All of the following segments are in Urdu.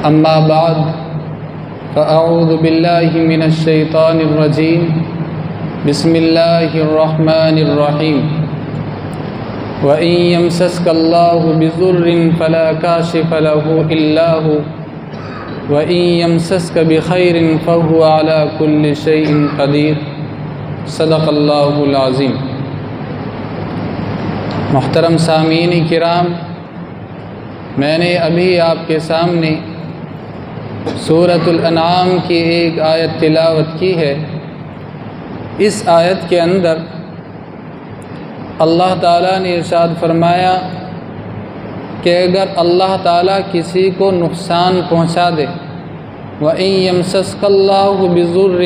أما بعد فأعوذ بالله من الشيطان الرجيم بسم الله الرحمن الرحيم وإن يمسسك الله بضر فلا كاشف له إلا هو وإن يمسسك بخير فهو على كل شيء قدير صدق اللہ العظیم۔ محترم سامعین کرام، میں نے ابھی آپ کے سامنے سورۃ الانعام کی ایک آیت تلاوت کی ہے۔ اس آیت کے اندر اللہ تعالیٰ نے ارشاد فرمایا کہ اگر اللہ تعالیٰ کسی کو نقصان پہنچا دے وَإِن يَمْسَسْكَ اللَّهُ بِضُرٍّ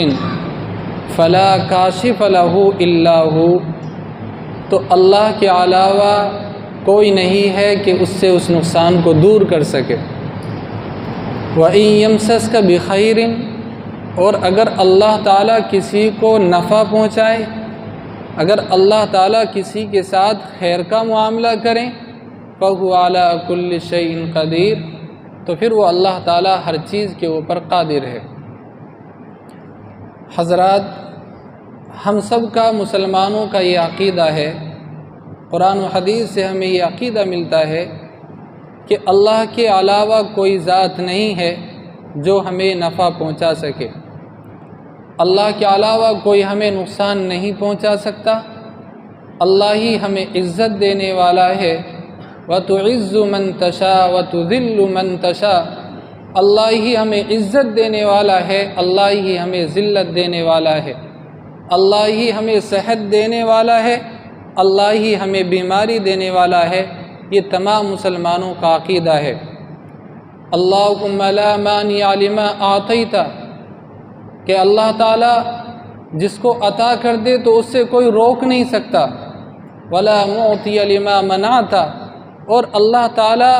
فَلَا كَاشِفَ لَهُ إِلَّا هُوَ، تو اللہ کے علاوہ کوئی نہیں ہے کہ اس سے اس نقصان کو دور کر سکے۔ وَإِن يَمْسَسْكَ بِخَيْرٍ، اور اگر اللہ تعالیٰ کسی کو نفع پہنچائے، اگر اللہ تعالیٰ کسی کے ساتھ خیر کا معاملہ کریں فَهُوَ عَلَى كُلِّ شَيْءٍ قَدِيرٌ، تو پھر وہ اللہ تعالیٰ ہر چیز کے اوپر قادر ہے۔ حضرات، ہم سب کا مسلمانوں کا یہ عقیدہ ہے، قرآن و حدیث سے ہمیں یہ عقیدہ ملتا ہے کہ اللہ کے علاوہ کوئی ذات نہیں ہے جو ہمیں نفع پہنچا سکے، اللہ کے علاوہ کوئی ہمیں نقصان نہیں پہنچا سکتا۔ اللہ ہی ہمیں عزت دینے والا ہے، وَتُعِزُّ مَن تَشَاءُ وَتُذِلُّ مَن تَشَاءُ، اللہ ہی ہمیں عزت دینے والا ہے، اللہ ہی ہمیں ذلت دینے والا ہے، اللہ ہی ہمیں صحت دینے والا ہے، اللہ ہی ہمیں بیماری دینے والا ہے۔ یہ تمام مسلمانوں کا عقیدہ ہے۔ اللہم لا مانع لما اعطیت، کہ اللہ تعالیٰ جس کو عطا کر دے تو اس سے کوئی روک نہیں سکتا، ولا معطی لما منعت، اور اللہ تعالیٰ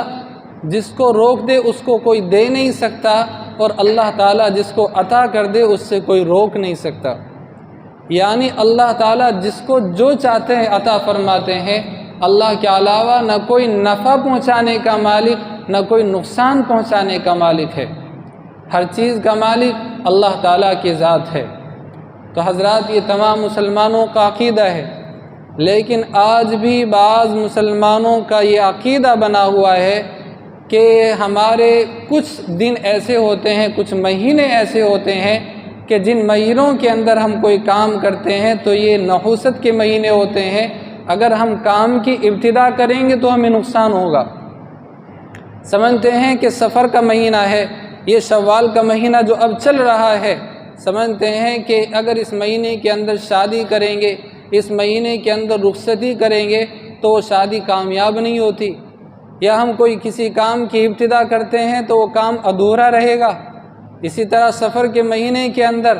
جس کو روک دے اس کو کوئی دے نہیں سکتا، اور اللہ تعالیٰ جس کو عطا کر دے اس سے کوئی روک نہیں سکتا۔ یعنی اللہ تعالیٰ جس کو جو چاہتے ہیں عطا فرماتے ہیں۔ اللہ کے علاوہ نہ کوئی نفع پہنچانے کا مالک نہ کوئی نقصان پہنچانے کا مالک ہے، ہر چیز کا مالک اللہ تعالیٰ کی ذات ہے۔ تو حضرات، یہ تمام مسلمانوں کا عقیدہ ہے، لیکن آج بھی بعض مسلمانوں کا یہ عقیدہ بنا ہوا ہے کہ ہمارے کچھ دن ایسے ہوتے ہیں، کچھ مہینے ایسے ہوتے ہیں کہ جن مہینوں کے اندر ہم کوئی کام کرتے ہیں تو یہ نحوست کے مہینے ہوتے ہیں، اگر ہم کام کی ابتدا کریں گے تو ہمیں نقصان ہوگا۔ سمجھتے ہیں کہ سفر کا مہینہ ہے، یہ شوال کا مہینہ جو اب چل رہا ہے، سمجھتے ہیں کہ اگر اس مہینے کے اندر شادی کریں گے، اس مہینے کے اندر رخصتی کریں گے تو وہ شادی کامیاب نہیں ہوتی، یا ہم کوئی کسی کام کی ابتدا کرتے ہیں تو وہ کام ادھورا رہے گا۔ اسی طرح سفر کے مہینے کے اندر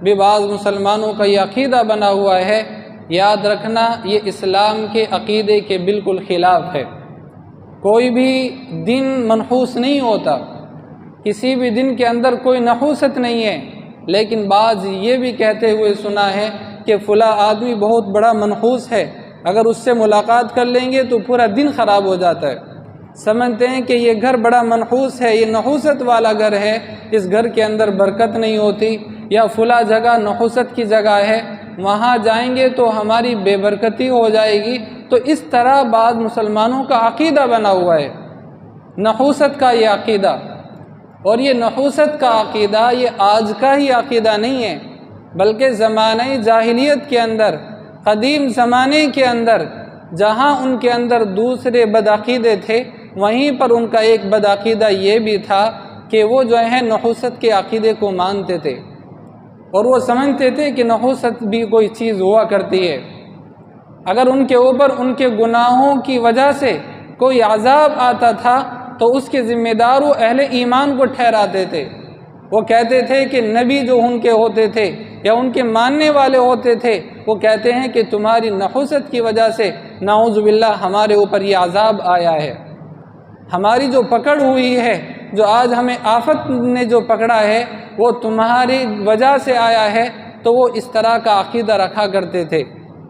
بھی بعض مسلمانوں کا یہ عقیدہ بنا ہوا ہے۔ یاد رکھنا، یہ اسلام کے عقیدے کے بالکل خلاف ہے۔ کوئی بھی دن منحوس نہیں ہوتا، کسی بھی دن کے اندر کوئی نحوست نہیں ہے، لیکن بعض یہ بھی کہتے ہوئے سنا ہے کہ فلاں آدمی بہت بڑا منحوس ہے، اگر اس سے ملاقات کر لیں گے تو پورا دن خراب ہو جاتا ہے۔ سمجھتے ہیں کہ یہ گھر بڑا منحوس ہے، یہ نحوست والا گھر ہے، اس گھر کے اندر برکت نہیں ہوتی، یا فلاں جگہ نحوست کی جگہ ہے، وہاں جائیں گے تو ہماری بے برکتی ہو جائے گی۔ تو اس طرح بعض مسلمانوں کا عقیدہ بنا ہوا ہے، نحوست کا یہ عقیدہ۔ اور یہ نحوست کا عقیدہ یہ آج کا ہی عقیدہ نہیں ہے، بلکہ زمانہ جاہلیت کے اندر، قدیم زمانے کے اندر، جہاں ان کے اندر دوسرے بدعقیدے تھے، وہیں پر ان کا ایک بدعقیدہ یہ بھی تھا کہ وہ جو ہے نحوست کے عقیدے کو مانتے تھے، اور وہ سمجھتے تھے کہ نحوست بھی کوئی چیز ہوا کرتی ہے۔ اگر ان کے اوپر ان کے گناہوں کی وجہ سے کوئی عذاب آتا تھا تو اس کے ذمہ دار وہ اہل ایمان کو ٹھہراتے تھے۔ وہ کہتے تھے کہ نبی جو ان کے ہوتے تھے یا ان کے ماننے والے ہوتے تھے، وہ کہتے ہیں کہ تمہاری نحوست کی وجہ سے نعوذ باللہ ہمارے اوپر یہ عذاب آیا ہے، ہماری جو پکڑ ہوئی ہے، جو آج ہمیں آفت نے جو پکڑا ہے وہ تمہاری وجہ سے آیا ہے۔ تو وہ اس طرح کا عقیدہ رکھا کرتے تھے۔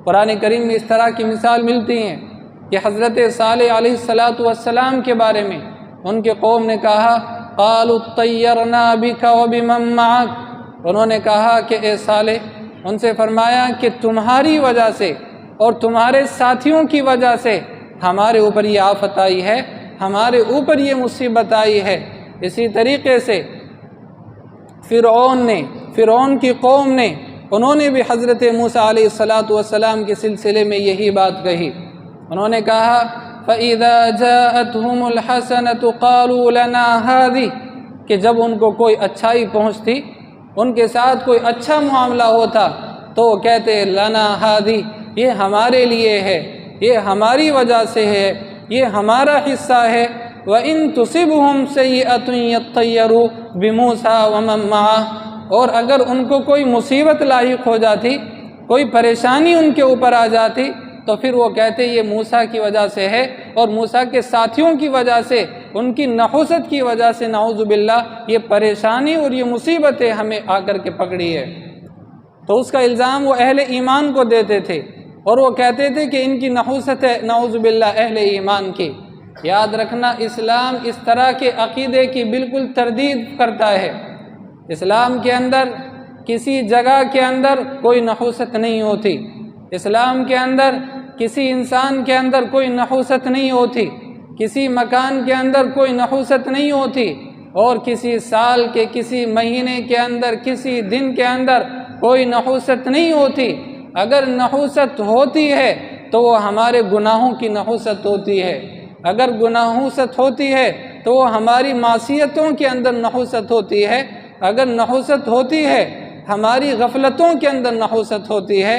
قرآن کریم میں اس طرح کی مثال ملتی ہیں کہ حضرت صالح علیہ السلام کے بارے میں ان کے قوم نے کہا قالوا اطيرنا بك وبمن معك، انہوں نے کہا کہ اے صالح، ان سے فرمایا کہ تمہاری وجہ سے اور تمہارے ساتھیوں کی وجہ سے ہمارے اوپر یہ آفت آئی ہے، ہمارے اوپر یہ مصیبت آئی ہے۔ اسی طریقے سے فرعون کی قوم نے، انہوں نے بھی حضرت موسیٰ علیہ السلام کے سلسلے میں یہی بات کہی۔ انہوں نے کہا فَإِذَا جَاءَتْهُمُ الْحَسَنَةُ قَالُوا لَنَا هَذِهِ، کہ جب ان کو کوئی اچھائی پہنچتی، ان کے ساتھ کوئی اچھا معاملہ ہوتا تو وہ کہتے لنا هَذِهِ، یہ ہمارے لیے ہے، یہ ہماری وجہ سے ہے، یہ ہمارا حصہ ہے۔ وَإِن تُصِبْهُمْ سَيِّئَةٌ يَطَّيَّرُوا بِمُوسَىٰ وَمَن مَّعَهُ، اور اگر ان کو کوئی مصیبت لاحق ہو جاتی، کوئی پریشانی ان کے اوپر آ جاتی، تو پھر وہ کہتے یہ موسیٰ کی وجہ سے ہے اور موسیٰ کے ساتھیوں کی وجہ سے، ان کی نحوست کی وجہ سے، نعوذ باللہ، یہ پریشانی اور یہ مصیبتیں ہمیں آ کر کے پکڑی ہے۔ تو اس کا الزام وہ اہل ایمان کو دیتے تھے اور وہ کہتے تھے کہ ان کی نحوست ہے، نعوذ باللہ، اہل ایمان کی۔ یاد رکھنا، اسلام اس طرح کے عقیدے کی بالکل تردید کرتا ہے۔ اسلام کے اندر کسی جگہ کے اندر کوئی نحوست نہیں ہوتی، اسلام کے اندر کسی انسان کے اندر کوئی نحوست نہیں ہوتی، کسی مکان کے اندر کوئی نحوست نہیں ہوتی، اور کسی سال کے کسی مہینے کے اندر کسی دن کے اندر کوئی نحوست نہیں ہوتی۔ اگر نحوست ہوتی ہے تو وہ ہمارے گناہوں کی نحوست ہوتی ہے، اگر نحوست ہوتی ہے تو وہ ہماری معصیتوں کے اندر نحوست ہوتی ہے، اگر نحوست ہوتی ہے ہماری غفلتوں کے اندر نحوست ہوتی ہے،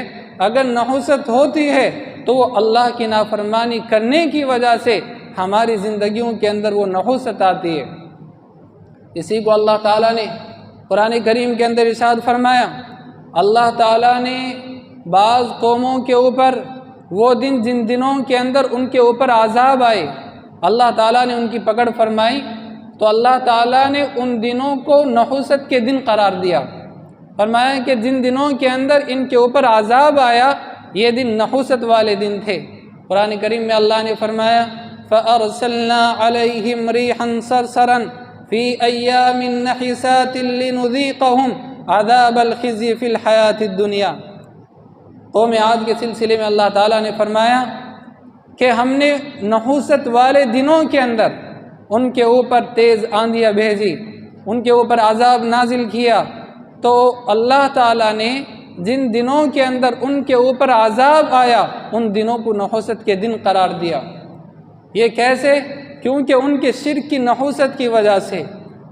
اگر نحوست ہوتی ہے تو وہ اللہ کی نافرمانی کرنے کی وجہ سے ہماری زندگیوں کے اندر وہ نحوست آتی ہے۔ اسی کو اللہ تعالیٰ نے قرآن کریم کے اندر ارشاد فرمایا، اللہ تعالیٰ نے بعض قوموں کے اوپر وہ دن جن دنوں کے اندر ان کے اوپر عذاب آئے، اللہ تعالیٰ نے ان کی پکڑ فرمائی، تو اللہ تعالیٰ نے ان دنوں کو نحوست کے دن قرار دیا، فرمایا کہ جن دنوں کے اندر ان کے اوپر عذاب آیا یہ دن نحوست والے دن تھے۔ قرآن کریم میں اللہ نے فرمایا فَأَرْسَلْنَا عَلَيْهِمْ رِيحًا صَرْصَرًا فِي أَيَّامٍ نَحِسَاتٍ لِنُذِيقَهُمْ عَذَابَ الْخِزْيِ فِي الْحَيَاةِ الدُّنْيَا۔ قوم عاد کے سلسلے میں اللہ تعالیٰ نے فرمایا کہ ہم نے نحوست والے دنوں کے اندر ان کے اوپر تیز آندھیاں بھیجی، ان کے اوپر عذاب نازل کیا، تو اللہ تعالیٰ نے جن دنوں کے اندر ان کے اوپر عذاب آیا ان دنوں کو نحوست کے دن قرار دیا۔ یہ کیسے؟ کیونکہ ان کے شرک کی نحوست کی وجہ سے،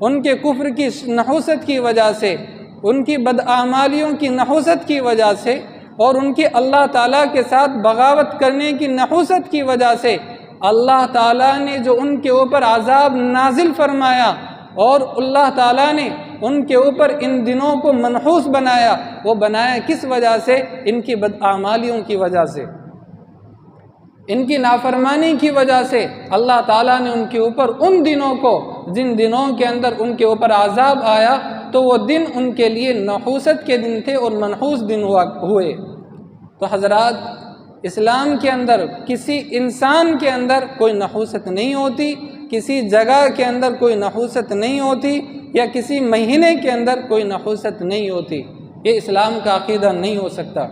ان کے کفر کی نحوست کی وجہ سے، ان کی بدعمالیوں کی نحوست کی وجہ سے، اور ان کی اللہ تعالیٰ کے ساتھ بغاوت کرنے کی نحوست کی وجہ سے اللہ تعالیٰ نے جو ان کے اوپر عذاب نازل فرمایا، اور اللہ تعالیٰ نے ان کے اوپر ان دنوں کو منحوس بنایا، وہ بنایا کس وجہ سے؟ ان کی بدعمالیوں کی وجہ سے، ان کی نافرمانی کی وجہ سے اللہ تعالیٰ نے ان کے اوپر ان دنوں کو، جن دنوں کے اندر ان کے اوپر عذاب آیا، تو وہ دن ان کے لیے نحوست کے دن تھے اور منحوس دن ہوئے۔ تو حضرات، اسلام کے اندر کسی انسان کے اندر کوئی نحوست نہیں ہوتی، کسی جگہ کے اندر کوئی نحوست نہیں ہوتی، یا کسی مہینے کے اندر کوئی نحوست نہیں ہوتی۔ یہ اسلام کا عقیدہ نہیں ہو سکتا۔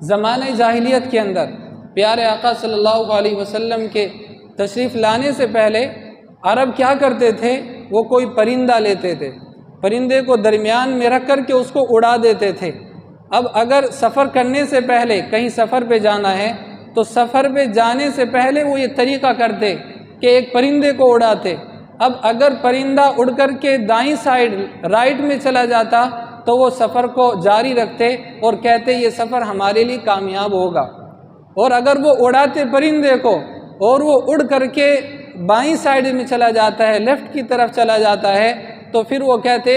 زمانہ جاہلیت کے اندر پیارے آقا صلی اللہ علیہ وسلم کے تشریف لانے سے پہلے عرب کیا کرتے تھے؟ وہ کوئی پرندہ لیتے تھے، پرندے کو درمیان میں رکھ کر کے اس کو اڑا دیتے تھے۔ اب اگر سفر کرنے سے پہلے کہیں سفر پہ جانا ہے تو سفر پہ جانے سے پہلے وہ یہ طریقہ کرتے کہ ایک پرندے کو اڑاتے۔ اب اگر پرندہ اڑ کر کے دائیں سائڈ رائٹ میں چلا جاتا تو وہ سفر کو جاری رکھتے اور کہتے یہ سفر ہمارے لیے کامیاب ہوگا، اور اگر وہ اڑاتے پرندے کو اور وہ اڑ کر کے بائیں سائڈ میں چلا جاتا ہے، لیفٹ کی طرف چلا جاتا ہے، تو پھر وہ کہتے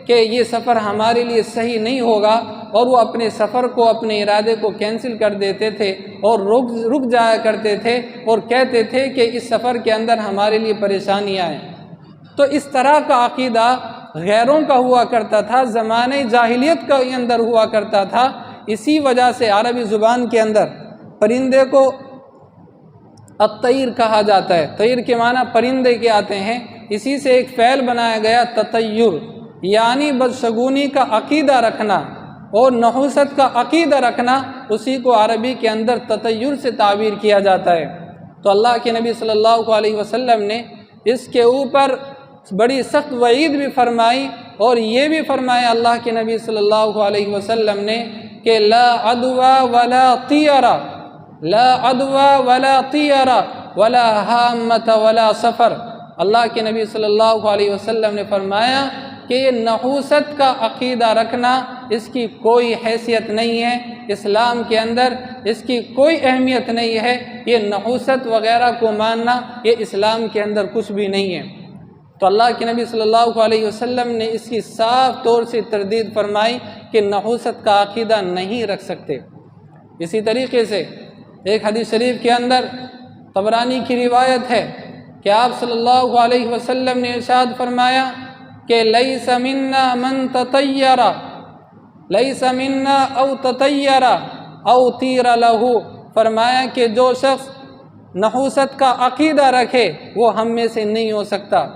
کہ یہ سفر ہمارے لیے صحیح نہیں ہوگا، اور وہ اپنے سفر کو، اپنے ارادے کو کینسل کر دیتے تھے اور رک جایا کرتے تھے اور کہتے تھے کہ اس سفر کے اندر ہمارے لیے پریشانیاں ہیں۔ تو اس طرح کا عقیدہ غیروں کا ہوا کرتا تھا، زمانے جاہلیت کا اندر ہوا کرتا تھا۔ اسی وجہ سے عربی زبان کے اندر پرندے کو الطیر کہا جاتا ہے۔ طیر کے معنی پرندے کے آتے ہیں، اسی سے ایک فعل بنایا گیا تطیر، یعنی بدشگونی کا عقیدہ رکھنا اور نحوست کا عقیدہ رکھنا، اسی کو عربی کے اندر تطیر سے تعبیر کیا جاتا ہے۔ تو اللہ کے نبی صلی اللہ علیہ وسلم نے اس کے اوپر بڑی سخت وعید بھی فرمائی، اور یہ بھی فرمایا اللہ کے نبی صلی اللہ علیہ وسلم نے کہ لا عدوى ولا طیرہ، لا عدوى ولا طیرہ ولا حامۃ ولا سفر۔ اللہ کے نبی صلی اللہ علیہ وسلم نے فرمایا کہ یہ نحوست کا عقیدہ رکھنا اس کی کوئی حیثیت نہیں ہے، اسلام کے اندر اس کی کوئی اہمیت نہیں ہے، یہ نحوست وغیرہ کو ماننا یہ اسلام کے اندر کچھ بھی نہیں ہے۔ تو اللہ کے نبی صلی اللہ علیہ وسلم نے اس کی صاف طور سے تردید فرمائی کہ نحوست کا عقیدہ نہیں رکھ سکتے۔ اسی طریقے سے ایک حدیث شریف کے اندر طبرانی کی روایت ہے کہ آپ صلی اللہ علیہ وسلم نے ارشاد فرمایا کہ لیس منا من تطیر، لیس منا او تطیر او طیر لہ، فرمایا کہ جو شخص نحوست کا عقیدہ رکھے وہ ہم میں سے نہیں ہو سکتا،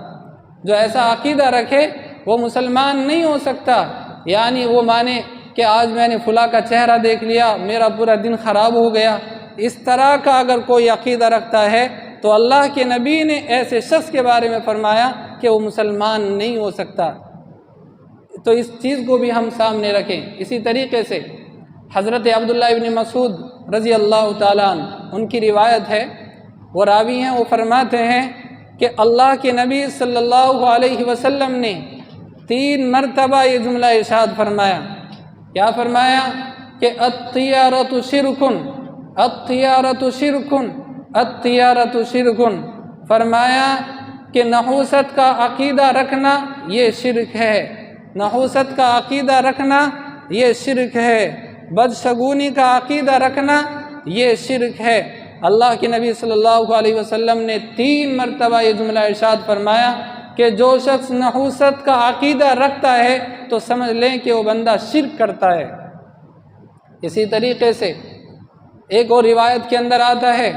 جو ایسا عقیدہ رکھے وہ مسلمان نہیں ہو سکتا، یعنی وہ مانے کہ آج میں نے فلاں کا چہرہ دیکھ لیا میرا پورا دن خراب ہو گیا، اس طرح کا اگر کوئی عقیدہ رکھتا ہے تو اللہ کے نبی نے ایسے شخص کے بارے میں فرمایا کہ وہ مسلمان نہیں ہو سکتا۔ تو اس چیز کو بھی ہم سامنے رکھیں۔ اسی طریقے سے حضرت عبداللہ ابن مسعود رضی اللہ تعالیٰ عنہ، ان کی روایت ہے، وہ راوی ہیں، وہ فرماتے ہیں کہ اللہ کے نبی صلی اللہ علیہ وسلم نے 3 مرتبہ یہ جملہ ارشاد فرمایا۔ کیا فرمایا؟ کہ الطیارۃ شرکن، الطیارۃ شرکن، الطیارۃ شرکن، فرمایا کہ نحوست کا عقیدہ رکھنا یہ شرک ہے، نحوست کا عقیدہ رکھنا یہ شرک ہے، بدشگونی کا عقیدہ رکھنا یہ شرک ہے۔ اللہ کے نبی صلی اللہ علیہ وسلم نے 3 مرتبہ یہ جملہ ارشاد فرمایا کہ جو شخص نحوست کا عقیدہ رکھتا ہے تو سمجھ لیں کہ وہ بندہ شرک کرتا ہے۔ اسی طریقے سے ایک اور روایت کے اندر آتا ہے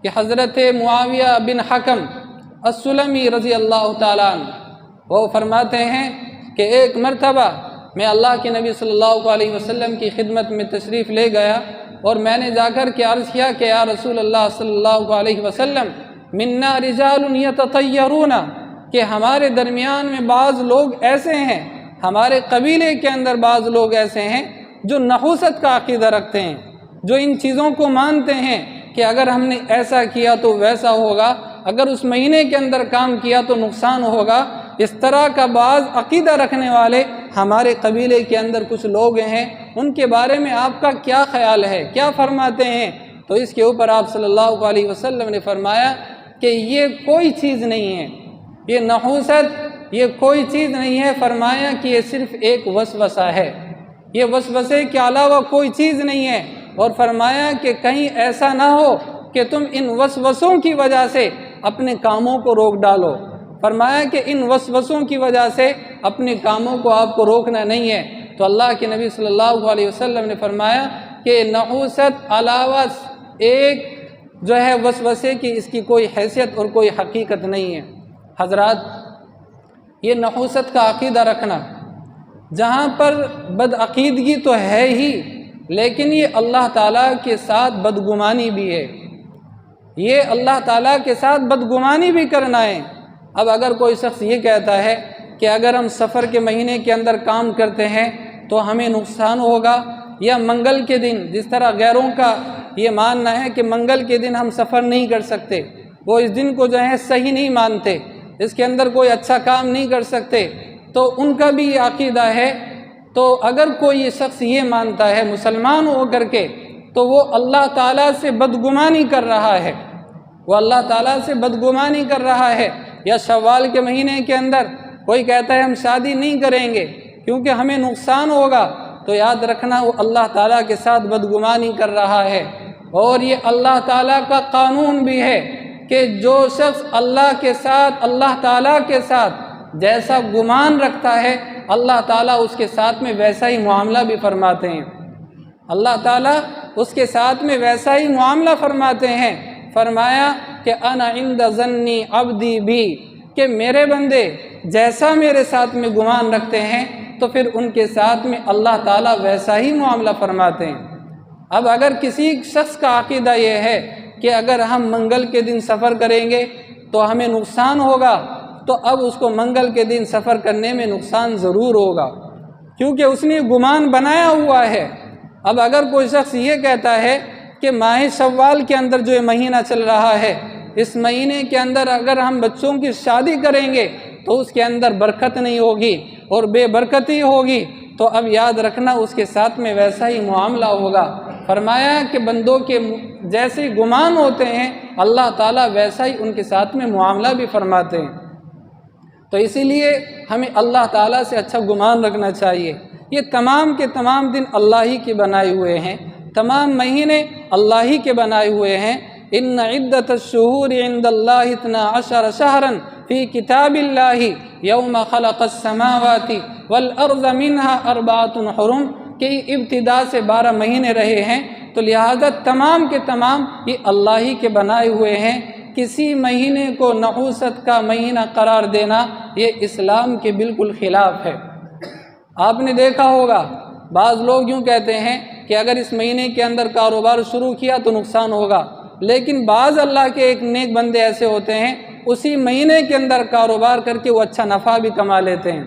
کہ حضرت معاویہ بن حکم السلمی رضی اللہ تعالیٰ عنہ، وہ فرماتے ہیں کہ ایک مرتبہ میں اللہ کے نبی صلی اللہ علیہ وسلم کی خدمت میں تشریف لے گیا، اور میں نے جا کر کے عرض کیا کہ یا رسول اللہ صلی اللہ علیہ وسلم منا رجال یتطیرون، کہ ہمارے درمیان میں بعض لوگ ایسے ہیں، ہمارے قبیلے کے اندر بعض لوگ ایسے ہیں جو نحوست کا عقیدہ رکھتے ہیں، جو ان چیزوں کو مانتے ہیں کہ اگر ہم نے ایسا کیا تو ویسا ہوگا، اگر اس مہینے کے اندر کام کیا تو نقصان ہوگا۔ اس طرح کا بعض عقیدہ رکھنے والے ہمارے قبیلے کے اندر کچھ لوگ ہیں، ان کے بارے میں آپ کا کیا خیال ہے، کیا فرماتے ہیں؟ تو اس کے اوپر آپ صلی اللہ علیہ وسلم نے فرمایا کہ یہ کوئی چیز نہیں ہے، یہ نحوست یہ کوئی چیز نہیں ہے، فرمایا کہ یہ صرف ایک وسوسہ ہے، یہ وسوسے کے علاوہ کوئی چیز نہیں ہے، اور فرمایا کہ کہیں ایسا نہ ہو کہ تم ان وسوسوں کی وجہ سے اپنے کاموں کو روک ڈالو۔ فرمایا کہ ان وسوسوں کی وجہ سے اپنے کاموں کو آپ کو روکنا نہیں ہے۔ تو اللہ کے نبی صلی اللہ علیہ وسلم نے فرمایا کہ نحوست علاوہ ایک جو ہے وسوسے کی اس کی کوئی حیثیت اور کوئی حقیقت نہیں ہے۔ حضرات، یہ نحوست کا عقیدہ رکھنا جہاں پر بدعقیدگی تو ہے ہی، لیکن یہ اللہ تعالیٰ کے ساتھ بدگمانی بھی ہے، یہ اللہ تعالیٰ کے ساتھ بدگمانی بھی کرنا ہے۔ اب اگر کوئی شخص یہ کہتا ہے کہ اگر ہم سفر کے مہینے کے اندر کام کرتے ہیں تو ہمیں نقصان ہوگا، یا منگل کے دن، جس طرح غیروں کا یہ ماننا ہے کہ منگل کے دن ہم سفر نہیں کر سکتے، وہ اس دن کو جو ہے صحیح نہیں مانتے، اس کے اندر کوئی اچھا کام نہیں کر سکتے، تو ان کا بھی یہ عقیدہ ہے۔ تو اگر کوئی یہ شخص یہ مانتا ہے مسلمان ہو کر کے، تو وہ اللہ تعالیٰ سے بدگمانی کر رہا ہے، وہ اللہ تعالیٰ سے بدگمانی کر رہا ہے۔ یا شوال کے مہینے کے اندر کوئی کہتا ہے ہم شادی نہیں کریں گے کیونکہ ہمیں نقصان ہوگا، تو یاد رکھنا وہ اللہ تعالیٰ کے ساتھ بدگمانی کر رہا ہے۔ اور یہ اللہ تعالیٰ کا قانون بھی ہے کہ جو شخص اللہ کے ساتھ، اللہ تعالیٰ کے ساتھ جیسا گمان رکھتا ہے، اللہ تعالیٰ اس کے ساتھ میں ویسا ہی معاملہ بھی فرماتے ہیں، اللہ تعالیٰ اس کے ساتھ میں ویسا ہی معاملہ فرماتے ہیں۔ فرمایا کہ انا عند ظنی عبدی بھی، کہ میرے بندے جیسا میرے ساتھ میں گمان رکھتے ہیں تو پھر ان کے ساتھ میں اللہ تعالیٰ ویسا ہی معاملہ فرماتے ہیں۔ اب اگر کسی شخص کا عقیدہ یہ ہے کہ اگر ہم منگل کے دن سفر کریں گے تو ہمیں نقصان ہوگا، تو اب اس کو منگل کے دن سفر کرنے میں نقصان ضرور ہوگا، کیونکہ اس نے گمان بنایا ہوا ہے۔ اب اگر کوئی شخص یہ کہتا ہے کہ ماہ شوال کے اندر جو یہ مہینہ چل رہا ہے، اس مہینے کے اندر اگر ہم بچوں کی شادی کریں گے تو اس کے اندر برکت نہیں ہوگی اور بے برکتی ہوگی، تو اب یاد رکھنا اس کے ساتھ میں ویسا ہی معاملہ ہوگا۔ فرمایا کہ بندوں کے جیسے گمان ہوتے ہیں اللہ تعالیٰ ویسا ہی ان کے ساتھ میں معاملہ بھی فرماتے ہیں۔ تو اسی لیے ہمیں اللہ تعالیٰ سے اچھا گمان رکھنا چاہیے۔ یہ تمام کے تمام دن اللہ ہی کے بنائے ہوئے ہیں، تمام مہینے اللہ ہی کے بنائے ہوئے ہیں۔ ان عدت الشہور عند اللہ 12 شہرا فی کتاب اللہ یوم خلق السماوات والارض منها 4 حرم، کہ ابتدا سے 12 مہینے رہے ہیں، تو لہذا تمام کے تمام یہ اللہ ہی کے بنائے ہوئے ہیں۔ کسی مہینے کو نحوست کا مہینہ قرار دینا یہ اسلام کے بالکل خلاف ہے۔ آپ نے دیکھا ہوگا بعض لوگ یوں کہتے ہیں کہ اگر اس مہینے کے اندر کاروبار شروع کیا تو نقصان ہوگا، لیکن بعض اللہ کے ایک نیک بندے ایسے ہوتے ہیں اسی مہینے کے اندر کاروبار کر کے وہ اچھا نفع بھی کما لیتے ہیں۔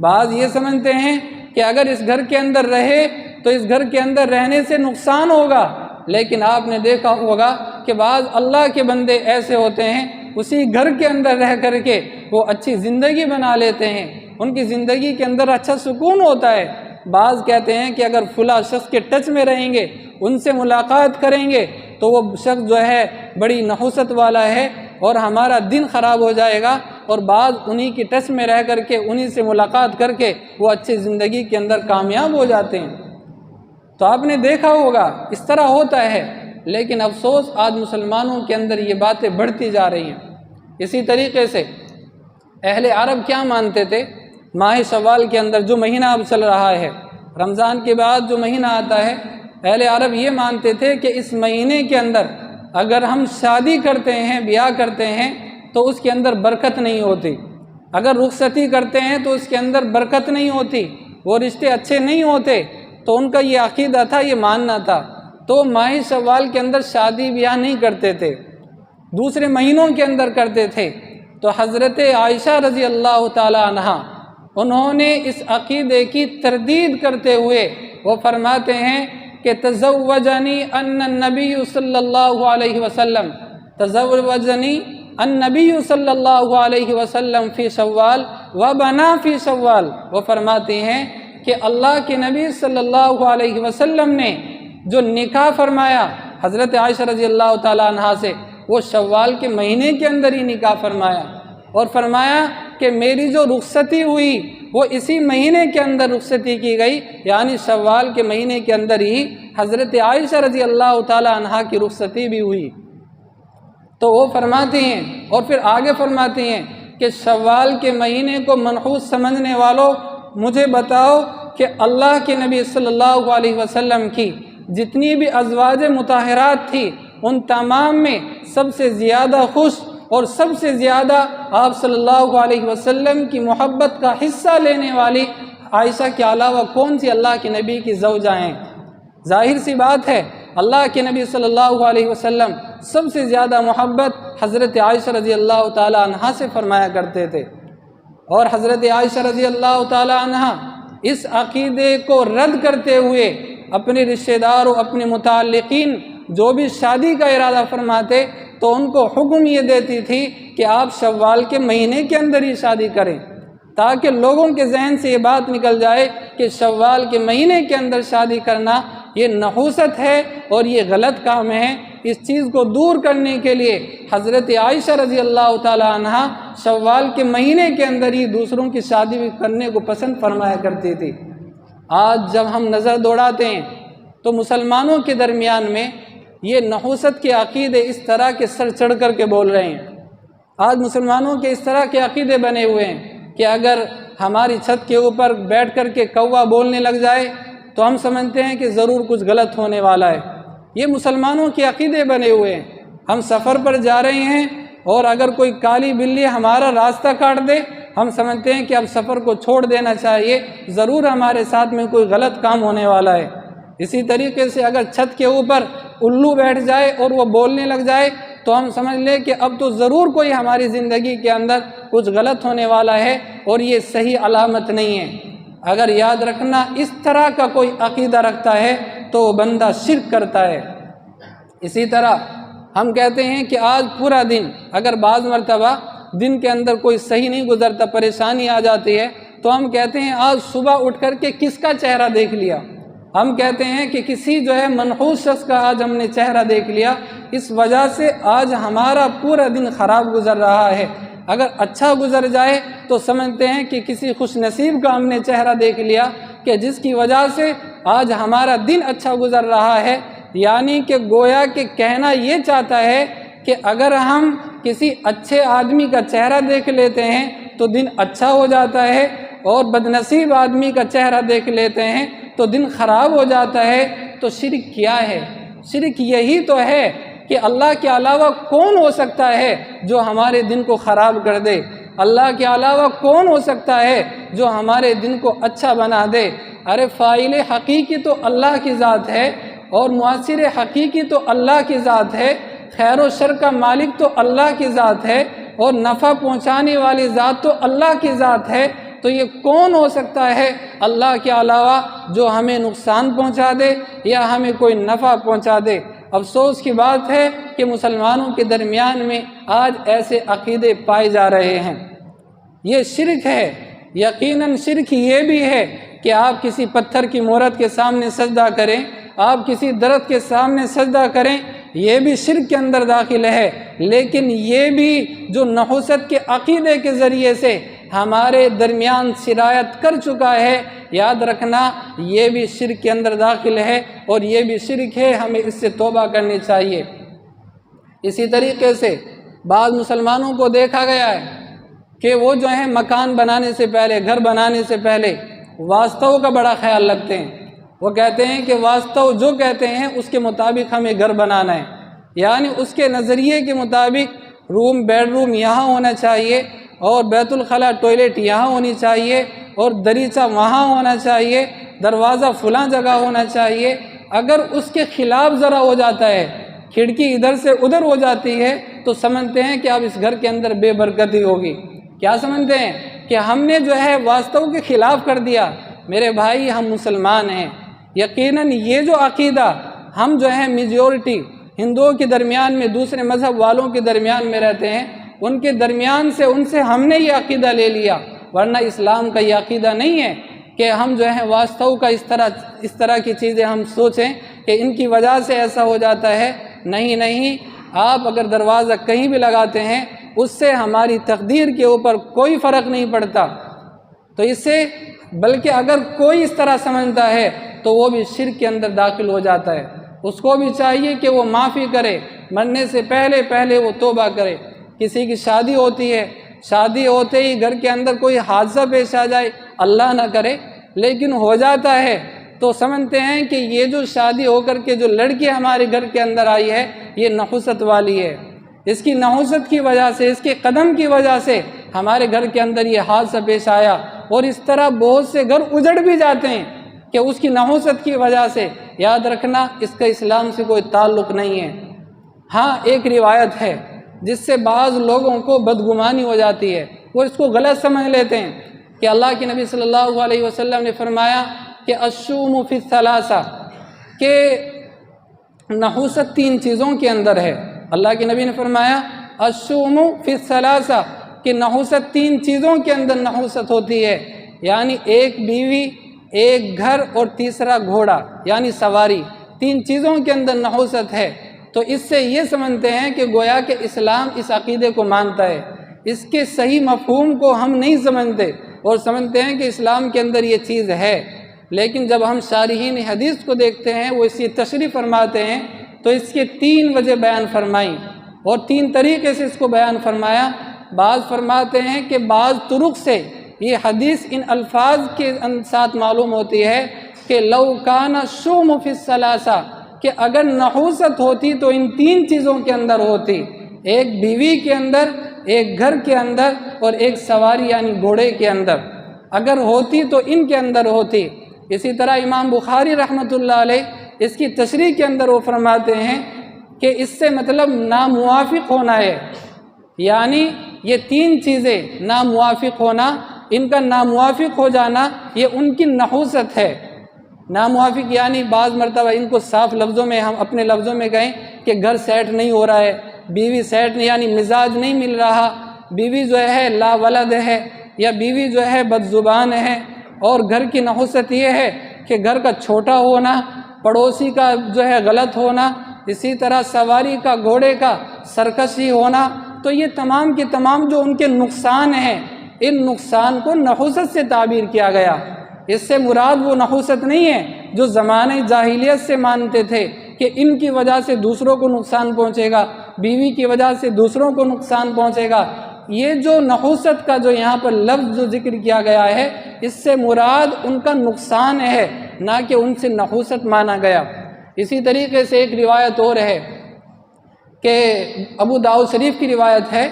بعض یہ سمجھتے ہیں کہ اگر اس گھر کے اندر رہے تو اس گھر کے اندر رہنے سے نقصان ہوگا، لیکن آپ نے دیکھا ہوگا کہ بعض اللہ کے بندے ایسے ہوتے ہیں اسی گھر کے اندر رہ کر کے وہ اچھی زندگی بنا لیتے ہیں، ان کی زندگی کے اندر اچھا سکون ہوتا ہے۔ بعض کہتے ہیں کہ اگر فلاں شخص کے ٹچ میں رہیں گے، ان سے ملاقات کریں گے تو وہ شخص جو ہے بڑی نحوست والا ہے اور ہمارا دن خراب ہو جائے گا، اور بعض انہی کی ٹچ میں رہ کر کے انہی سے ملاقات کر کے وہ اچھی زندگی کے اندر کامیاب ہو جاتے ہیں۔ تو آپ نے دیکھا ہوگا اس طرح ہوتا ہے، لیکن افسوس آج مسلمانوں کے اندر یہ باتیں بڑھتی جا رہی ہیں۔ اسی طریقے سے اہل عرب کیا مانتے تھے؟ ماہ شوال کے اندر جو مہینہ اب چل رہا ہے، رمضان کے بعد جو مہینہ آتا ہے، اہل عرب یہ مانتے تھے کہ اس مہینے کے اندر اگر ہم شادی کرتے ہیں، بیاہ کرتے ہیں تو اس کے اندر برکت نہیں ہوتی، اگر رخصتی کرتے ہیں تو اس کے اندر برکت نہیں ہوتی، وہ رشتے اچھے نہیں ہوتے۔ تو ان کا یہ عقیدہ تھا، یہ ماننا تھا، تو ماہ شوال کے اندر شادی بیاہ نہیں کرتے تھے، دوسرے مہینوں کے اندر کرتے تھے۔ تو حضرت عائشہ رضی اللہ تعالی عنہا انہوں نے اس عقیدے کی تردید کرتے ہوئے وہ فرماتے ہیں کہ تزوجنی ان النبی صلی اللہ علیہ وسلم، تزوجنی النبی صلی اللہ علیہ وسلم فی شوال وبنا فی شوال۔ وہ فرماتی ہیں کہ اللہ کے نبی صلی اللہ علیہ وسلم نے جو نکاح فرمایا حضرت عائشہ رضی اللہ تعالی عنہا سے، وہ شوال کے مہینے کے اندر ہی نکاح فرمایا، اور فرمایا کہ میری جو رخصتی ہوئی وہ اسی مہینے کے اندر رخصتی کی گئی، یعنی شوال کے مہینے کے اندر ہی حضرت عائشہ رضی اللہ تعالی عنہا کی رخصتی بھی ہوئی۔ تو وہ فرماتی ہیں اور پھر آگے فرماتی ہیں کہ شوال کے مہینے کو منحوس سمجھنے والوں مجھے بتاؤ کہ اللہ کے نبی صلی اللہ علیہ وسلم کی جتنی بھی ازواج مطہرات تھی ان تمام میں سب سے زیادہ خوش اور سب سے زیادہ آپ صلی اللہ علیہ وسلم کی محبت کا حصہ لینے والی عائشہ کے علاوہ کون سی اللہ کے نبی کی زوجہ ہیں؟ ظاہر سی بات ہے اللہ کے نبی صلی اللہ علیہ وسلم سب سے زیادہ محبت حضرت عائشہ رضی اللہ تعالی عنہا سے فرمایا کرتے تھے، اور حضرت عائشہ رضی اللہ تعالی عنہا اس عقیدے کو رد کرتے ہوئے اپنے رشتہ داروں، اپنے متعلقین جو بھی شادی کا ارادہ فرماتے تو ان کو حکم یہ دیتی تھی کہ آپ شوال کے مہینے کے اندر ہی شادی کریں، تاکہ لوگوں کے ذہن سے یہ بات نکل جائے کہ شوال کے مہینے کے اندر شادی کرنا یہ نحوست ہے اور یہ غلط کام ہے۔ اس چیز کو دور کرنے کے لیے حضرت عائشہ رضی اللہ تعالی عنہا شوال کے مہینے کے اندر ہی دوسروں کی شادی بھی کرنے کو پسند فرمایا کرتی تھی۔ آج جب ہم نظر دوڑاتے ہیں تو مسلمانوں کے درمیان میں یہ نحوست کے عقیدے اس طرح کے سر چڑھ کر کے بول رہے ہیں۔ آج مسلمانوں کے اس طرح کے عقیدے بنے ہوئے ہیں کہ اگر ہماری چھت کے اوپر بیٹھ کر کے کوا بولنے لگ جائے تو ہم سمجھتے ہیں کہ ضرور کچھ غلط ہونے والا ہے۔ یہ مسلمانوں کے عقیدے بنے ہوئے ہیں۔ ہم سفر پر جا رہے ہیں اور اگر کوئی کالی بلی ہمارا راستہ کاٹ دے ہم سمجھتے ہیں کہ اب سفر کو چھوڑ دینا چاہیے، ضرور ہمارے ساتھ میں کوئی غلط کام ہونے والا ہے۔ اسی طریقے سے اگر چھت کے اوپر الو بیٹھ جائے اور وہ بولنے لگ جائے تو ہم سمجھ لیں کہ اب تو ضرور کوئی ہماری زندگی کے اندر کچھ غلط ہونے والا ہے اور یہ صحیح علامت نہیں ہے۔ اگر یاد رکھنا اس طرح کا کوئی عقیدہ رکھتا ہے تو وہ بندہ شرک کرتا ہے۔ اسی طرح ہم کہتے ہیں کہ آج پورا دن، اگر بعض مرتبہ دن کے اندر کوئی صحیح نہیں گزرتا، پریشانی آ جاتی ہے، تو ہم کہتے ہیں آج صبح اٹھ کر کے کس کا چہرہ دیکھ لیا۔ ہم کہتے ہیں کہ کسی منحوس شخص کا آج ہم نے چہرہ دیکھ لیا، اس وجہ سے آج ہمارا پورا دن خراب گزر رہا ہے۔ اگر اچھا گزر جائے تو سمجھتے ہیں کہ کسی خوش نصیب کا ہم نے چہرہ دیکھ لیا کہ جس کی وجہ سے آج ہمارا دن اچھا گزر رہا ہے۔ یعنی کہ گویا کہ کہنا یہ چاہتا ہے کہ اگر ہم کسی اچھے آدمی کا چہرہ دیکھ لیتے ہیں تو دن اچھا ہو جاتا ہے، اور بدنصیب آدمی کا چہرہ دیکھ لیتے ہیں تو دن خراب ہو جاتا ہے۔ تو شرک کیا ہے؟ شرک یہی تو ہے کہ اللہ کے علاوہ کون ہو سکتا ہے جو ہمارے دن کو خراب کر دے؟ اللہ کے علاوہ کون ہو سکتا ہے جو ہمارے دن کو اچھا بنا دے؟ ارے فاعل حقیقی تو اللہ کی ذات ہے، اور مؤثر حقیقی تو اللہ کی ذات ہے، خیر و شر کا مالک تو اللہ کی ذات ہے، اور نفع پہنچانے والی ذات تو اللہ کی ذات ہے۔ تو یہ کون ہو سکتا ہے اللہ کے علاوہ جو ہمیں نقصان پہنچا دے یا ہمیں کوئی نفع پہنچا دے؟ افسوس کی بات ہے کہ مسلمانوں کے درمیان میں آج ایسے عقیدے پائے جا رہے ہیں۔ یہ شرک ہے، یقیناً شرک یہ بھی ہے کہ آپ کسی پتھر کی مورت کے سامنے سجدہ کریں، آپ کسی درخت کے سامنے سجدہ کریں، یہ بھی شرک کے اندر داخل ہے۔ لیکن یہ بھی جو نحوست کے عقیدے کے ذریعے سے ہمارے درمیان سرایت کر چکا ہے، یاد رکھنا یہ بھی شرک کے اندر داخل ہے، اور یہ بھی شرک ہے، ہمیں اس سے توبہ کرنی چاہیے۔ اسی طریقے سے بعض مسلمانوں کو دیکھا گیا ہے کہ وہ مکان بنانے سے پہلے، گھر بنانے سے پہلے واستو کا بڑا خیال رکھتے ہیں۔ وہ کہتے ہیں کہ واستو جو کہتے ہیں اس کے مطابق ہمیں گھر بنانا ہے، یعنی اس کے نظریے کے مطابق روم، بیڈ روم یہاں ہونا چاہیے، اور بیت الخلاء ٹوائلٹ یہاں ہونی چاہیے، اور دریچہ وہاں ہونا چاہیے، دروازہ فلاں جگہ ہونا چاہیے۔ اگر اس کے خلاف ذرا ہو جاتا ہے، کھڑکی ادھر سے ادھر ہو جاتی ہے، تو سمجھتے ہیں کہ اب اس گھر کے اندر بے برکتی ہوگی۔ کیا سمجھتے ہیں کہ ہم نے واستو کے خلاف کر دیا؟ میرے بھائی، ہم مسلمان ہیں، یقیناً یہ جو عقیدہ ہم میجورٹی ہندوؤں کے درمیان میں، دوسرے مذہب والوں کے درمیان میں رہتے ہیں، ان کے درمیان سے ان سے ہم نے یہ عقیدہ لے لیا، ورنہ اسلام کا یہ عقیدہ نہیں ہے کہ ہم واستو کا اس طرح کی چیزیں ہم سوچیں کہ ان کی وجہ سے ایسا ہو جاتا ہے۔ نہیں، آپ اگر دروازہ کہیں بھی لگاتے ہیں اس سے ہماری تقدیر کے اوپر کوئی فرق نہیں پڑتا۔ تو اس سے بلکہ اگر کوئی اس طرح سمجھتا ہے تو وہ بھی شرک کے اندر داخل ہو جاتا ہے۔ اس کو بھی چاہیے کہ وہ معافی کرے، مرنے سے پہلے وہ توبہ کرے۔ کسی کی شادی ہوتی ہے، شادی ہوتے ہی گھر کے اندر کوئی حادثہ پیش آ جائے، اللہ نہ کرے لیکن ہو جاتا ہے، تو سمجھتے ہیں کہ یہ جو شادی ہو کر کے جو لڑکی ہمارے گھر کے اندر آئی ہے یہ نحوست والی ہے، اس کی نحوست کی وجہ سے، اس کے قدم کی وجہ سے ہمارے گھر کے اندر یہ حادثہ پیش آیا۔ اور اس طرح بہت سے گھر اجڑ بھی جاتے ہیں کہ اس کی نحوست کی وجہ سے۔ یاد رکھنا اس کا اسلام سے کوئی تعلق نہیں ہے۔ ہاں، ایک روایت ہے جس سے بعض لوگوں کو بدگمانی ہو جاتی ہے، وہ اس کو غلط سمجھ لیتے ہیں کہ اللہ کے نبی صلی اللہ علیہ وسلم نے فرمایا کہ الشوم فی الثلاثہ، کہ نحوست 3 چیزوں کے اندر ہے۔ اللہ کے نبی نے فرمایا الشوم فی الثلاثہ، کہ نحوست 3 چیزوں کے اندر نحوست ہوتی ہے، یعنی ایک بیوی، ایک گھر، اور تیسرا گھوڑا یعنی سواری۔ 3 چیزوں کے اندر نحوست ہے۔ تو اس سے یہ سمجھتے ہیں کہ گویا کہ اسلام اس عقیدے کو مانتا ہے، اس کے صحیح مفہوم کو ہم نہیں سمجھتے، اور سمجھتے ہیں کہ اسلام کے اندر یہ چیز ہے۔ لیکن جب ہم شارحین حدیث کو دیکھتے ہیں، وہ اس کی تشریح فرماتے ہیں، تو اس کے 3 وجہ بیان فرمائیں، اور 3 طریقے سے اس کو بیان فرمایا۔ بعض فرماتے ہیں کہ بعض طرق سے یہ حدیث ان الفاظ کے ساتھ معلوم ہوتی ہے کہ لو کان الشوم فی الثلاثہ، کہ اگر نحوست ہوتی تو ان 3 چیزوں کے اندر ہوتی۔ ایک بیوی کے اندر، ایک گھر کے اندر اور ایک سواری یعنی گھوڑے کے اندر اگر ہوتی تو ان کے اندر ہوتی۔ اسی طرح امام بخاری رحمۃ اللہ علیہ اس کی تشریح کے اندر وہ فرماتے ہیں کہ اس سے مطلب ناموافق ہونا ہے، یعنی یہ تین چیزیں ناموافق ہونا، ان کا ناموافق ہو جانا یہ ان کی نحوست ہے۔ ناموافق یعنی بعض مرتبہ ان کو صاف لفظوں میں ہم اپنے لفظوں میں کہیں کہ گھر سیٹ نہیں ہو رہا ہے، بیوی سیٹ نہیں یعنی مزاج نہیں مل رہا، بیوی جو ہے لا ولد ہے، یا بیوی جو ہے بد زبان ہے، اور گھر کی نحوست یہ ہے کہ گھر کا چھوٹا ہونا، پڑوسی کا جو ہے غلط ہونا، اسی طرح سواری کا گھوڑے کا سرکشی ہونا۔ تو یہ تمام کے تمام جو ان کے نقصان ہیں، ان نقصان کو نحوست سے تعبیر کیا گیا۔ اس سے مراد وہ نحوست نہیں ہے جو زمانہ جاہلیت سے مانتے تھے کہ ان کی وجہ سے دوسروں کو نقصان پہنچے گا، بیوی کی وجہ سے دوسروں کو نقصان پہنچے گا۔ یہ جو نحوست کا جو یہاں پر لفظ جو ذکر کیا گیا ہے، اس سے مراد ان کا نقصان ہے، نہ کہ ان سے نحوست مانا گیا۔ اسی طریقے سے ایک روایت اور ہے کہ ابو داؤد شریف کی روایت ہے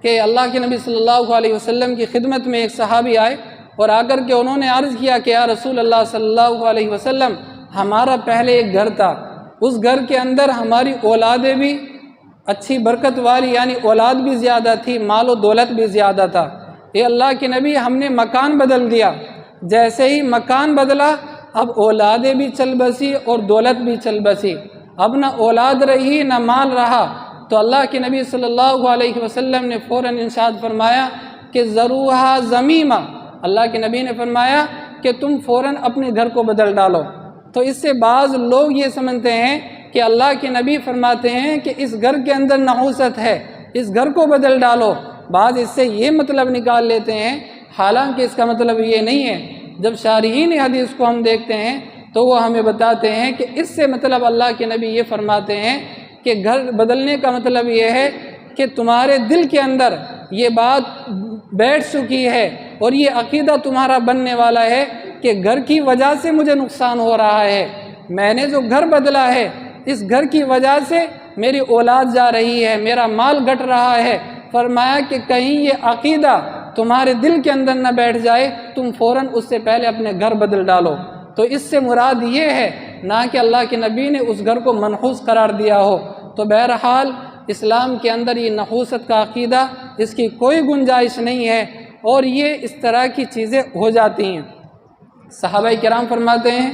کہ اللہ کے نبی صلی اللہ علیہ وسلم کی خدمت میں ایک صحابی آئے اور آ کر کے انہوں نے عرض کیا کہ یا رسول اللہ صلی اللہ علیہ وسلم، ہمارا پہلے ایک گھر تھا، اس گھر کے اندر ہماری اولادیں بھی اچھی برکت والی یعنی اولاد بھی زیادہ تھی، مال و دولت بھی زیادہ تھا۔ اے اللہ کے نبی، ہم نے مکان بدل دیا، جیسے ہی مکان بدلا اب اولادیں بھی چل بسی اور دولت بھی چل بسی، اب نہ اولاد رہی نہ مال رہا۔ تو اللہ کے نبی صلی اللہ علیہ وسلم نے فوراً ارشاد فرمایا کہ ذروھا ضمیمہ، اللہ کے نبی نے فرمایا کہ تم فوراً اپنے گھر کو بدل ڈالو۔ تو اس سے بعض لوگ یہ سمجھتے ہیں کہ اللہ کے نبی فرماتے ہیں کہ اس گھر کے اندر نحوست ہے، اس گھر کو بدل ڈالو۔ بعض اس سے یہ مطلب نکال لیتے ہیں، حالانکہ اس کا مطلب یہ نہیں ہے۔ جب شارحین حدیث کو ہم دیکھتے ہیں تو وہ ہمیں بتاتے ہیں کہ اس سے مطلب اللہ کے نبی یہ فرماتے ہیں کہ گھر بدلنے کا مطلب یہ ہے کہ تمہارے دل کے اندر یہ بات بیٹھ چکی ہے اور یہ عقیدہ تمہارا بننے والا ہے کہ گھر کی وجہ سے مجھے نقصان ہو رہا ہے، میں نے جو گھر بدلا ہے اس گھر کی وجہ سے میری اولاد جا رہی ہے، میرا مال گھٹ رہا ہے۔ فرمایا کہ کہیں یہ عقیدہ تمہارے دل کے اندر نہ بیٹھ جائے، تم فوراً اس سے پہلے اپنے گھر بدل ڈالو۔ تو اس سے مراد یہ ہے نہ کہ اللہ کے نبی نے اس گھر کو منحوس قرار دیا ہو۔ تو بہرحال اسلام کے اندر یہ نحوست کا عقیدہ، اس کی کوئی گنجائش نہیں ہے، اور یہ اس طرح کی چیزیں ہو جاتی ہیں۔ صحابہ کرام فرماتے ہیں،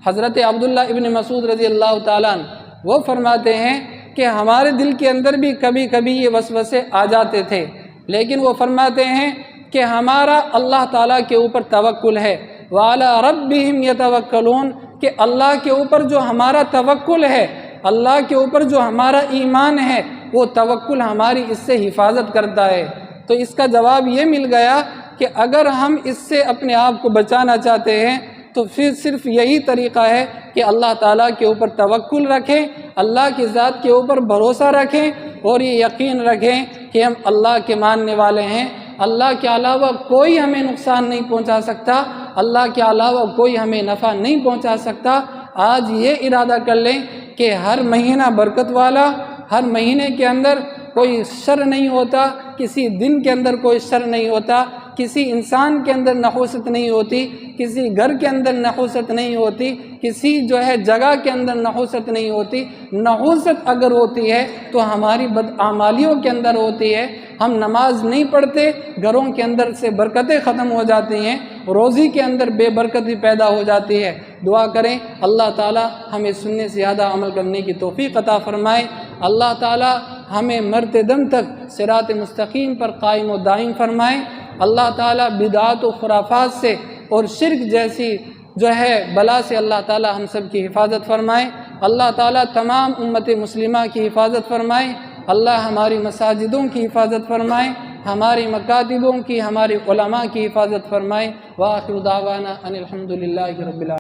حضرت عبداللہ ابن مسعود رضی اللہ تعالیٰ عنہ وہ فرماتے ہیں کہ ہمارے دل کے اندر بھی کبھی کبھی یہ وسوسے آ جاتے تھے، لیکن وہ فرماتے ہیں کہ ہمارا اللہ تعالیٰ کے اوپر توکل ہے، وَعَلَىٰ رَبِّهِمْ يَتَوَكَّلُونَ، کہ اللہ کے اوپر جو ہمارا توکل ہے، اللہ کے اوپر جو ہمارا ایمان ہے، وہ توکل ہماری اس سے حفاظت کرتا ہے۔ تو اس کا جواب یہ مل گیا کہ اگر ہم اس سے اپنے آپ کو بچانا چاہتے ہیں تو پھر صرف یہی طریقہ ہے کہ اللہ تعالیٰ کے اوپر توکل رکھیں، اللہ کی ذات کے اوپر بھروسہ رکھیں، اور یہ یقین رکھیں کہ ہم اللہ کے ماننے والے ہیں، اللہ کے علاوہ کوئی ہمیں نقصان نہیں پہنچا سکتا، اللہ کے علاوہ کوئی ہمیں نفع نہیں پہنچا سکتا۔ آج یہ ارادہ کر لیں کہ ہر مہینہ برکت والا، ہر مہینے کے اندر کوئی شر نہیں ہوتا، کسی دن کے اندر کوئی شر نہیں ہوتا، کسی انسان کے اندر نحوست نہیں ہوتی، کسی گھر کے اندر نحوست نہیں ہوتی، کسی جو ہے جگہ کے اندر نحوست نہیں ہوتی۔ نحوست اگر ہوتی ہے تو ہماری بدعمالیوں کے اندر ہوتی ہے، ہم نماز نہیں پڑھتے، گھروں کے اندر سے برکتیں ختم ہو جاتی ہیں، روزی کے اندر بے برکتی پیدا ہو جاتی ہے۔ دعا کریں اللہ تعالیٰ ہمیں سننے سے زیادہ عمل کرنے کی توفیق عطا فرمائے، اللہ تعالیٰ ہمیں مرتے دم تک صراط مستقیم پر قائم و دائم فرمائے، اللہ تعالیٰ بدعات و خرافات سے اور شرک جیسی جو ہے بلا سے اللہ تعالیٰ ہم سب کی حفاظت فرمائے، اللہ تعالیٰ تمام امت مسلمہ کی حفاظت فرمائے، اللہ ہماری مساجدوں کی حفاظت فرمائے، ہماری مکاتبوں کی، ہمارے علماء کی حفاظت فرمائے۔ وآخر دعوانا ان الحمد للہ رب العالمین۔